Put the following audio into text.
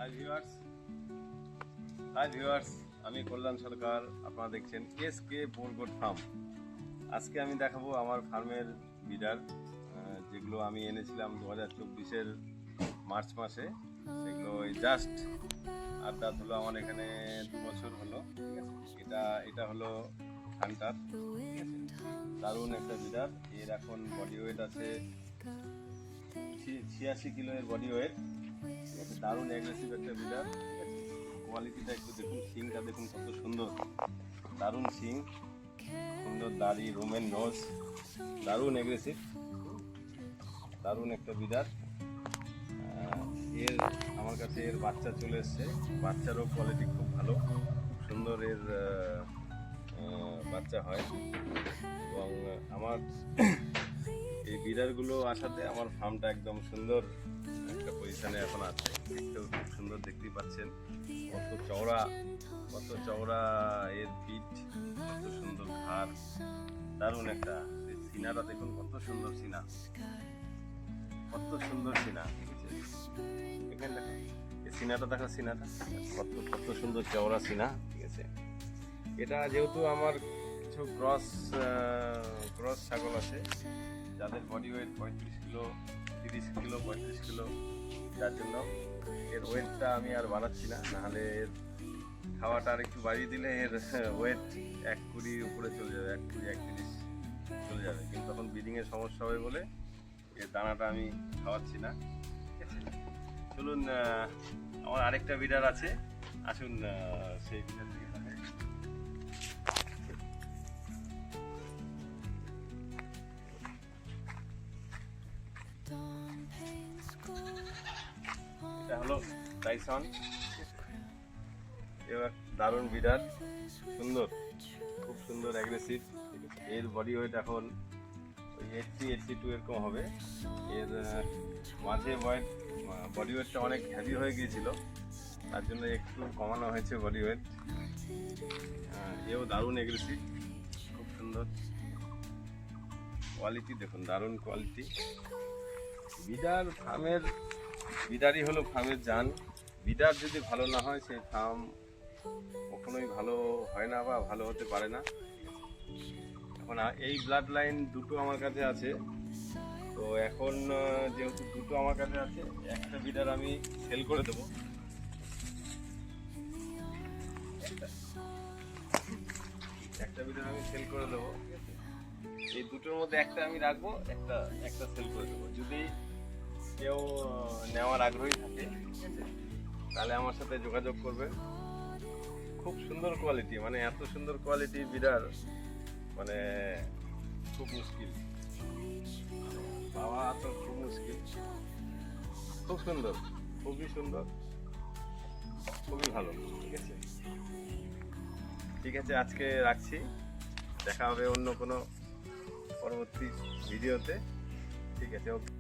Hi viewers, আমি কল্যাণ সরকার। আপনারা দেখছেন এসকে বোরগোট ফার্ম। আজকে আমি দেখাবো আমার ফার্মের বিডার, যেগুলো আমি এনেছিলাম 2024-এর মার্চ মাসে। সেগুলো জাস্ট আড্ডা হলো আমার এখানে 2 বছর হলো। ঠিক আছে, এটা হলো হান্টার। ঠিক আছে, দারুণ একটা বিডার। এর এখন বডি ওয়েট আছে 86 কিলো এর বডি ওয়েট। ঠিক আছে, দারুণ অ্যাগ্রেসিভ একটা বিডার। ঠিক আছে, কোয়ালিটিটা একটু দেখুন, সিংটা দেখুন কত সুন্দর, দারুণ সিং, সুন্দর দাড়ি, রোমেন নোজ, দারুণ অ্যাগ্রেসিভ, দারুণ একটা বিডার। এর আমার কাছে এর বাচ্চা চলে এসছে, বাচ্চারও কোয়ালিটি খুব ভালো, খুব সুন্দর এর বাচ্চা হয়। এবং আমার এই বিডারগুলো আসাতে আমার ফার্মটা একদম সুন্দর একটা পজিশনে এখন আছে। দেখতেও খুব সুন্দর, দেখতেই পাচ্ছেন কত চওড়া এর পিঠ, কত সুন্দর ঘাড়, দারুণ একটা। সিনাটা দেখুন কত সুন্দর সিনা, কত সুন্দর সিনা। এখানে দেখো এই সিনাটা, দেখো সিনাটা কত সুন্দর চওড়া সিনা। ঠিক আছে, এটা যেহেতু আমার কিছু ক্রস ছাগল আছে যাদের body weight 35 kilo, 30 kilo, 35 kilo, যার জন্য এর ওয়েটটা আমি আর বাড়াচ্ছি না। নাহলে এর খাওয়াটা আর একটু বাড়িয়ে দিলে এর ওয়েট 120 উপরে চলে যাবে, 120-130 চলে যাবে। কিন্তু তখন ব্রিডিংয়ের সমস্যা হবে বলে এর দানাটা আমি খাওয়াচ্ছি না। ঠিক আছে, চলুন আমার আরেকটা বিডার আছে, আসুন সেই বিডার দিকে তাকাই। এটা হলো টাইসন, এবার দারুণ বিডার, সুন্দর, খুব সুন্দর অ্যাগ্রেসিভ। এর বডি ওয়েট এখন ওই 80-82 এরকম হবে। এর মাঝে বডি ওয়েটটা অনেক হেভি হয়ে গিয়েছিল, তার জন্য একটু কমানো হয়েছে বডি ওয়েট। এও দারুণ অ্যাগ্রেসিভ, খুব সুন্দর কোয়ালিটি, দেখুন দারুণ কোয়ালিটি। বিডারই হলো ফার্মের জান। বিডার যদি ভালো না হয় সেই ফার্ম কখনোই ভালো হয় না বা ভালো হতে পারে না। এখন এই ব্লাড লাইন দুটো আমার কাছে আছে, তো এখন যেহেতু দুটো আমার কাছে আছে, একটা বিডার আমি সেল করে দেবো। একটা বিডার আমি সেল করে দেবো। ঠিক আছে, এই দুটোর মধ্যে একটা আমি রাখবো, একটা সেল করে দেবো। যদি কেউ নেওয়ার আগ্রহী থাকে, ঠিক আছে, তাহলে আমার সাথে যোগাযোগ করবে। খুব সুন্দর কোয়ালিটি, মানে এত সুন্দর কোয়ালিটি বিডার মানে খুব মুশকিল পাওয়া, তো খুব মুশকিল। খুব সুন্দর, খুবই সুন্দর, খুবই ভালো। ঠিক আছে, আজকে রাখছি, দেখা হবে অন্য কোনো পরবর্তী ভিডিওতে। ঠিক আছে, ওকে।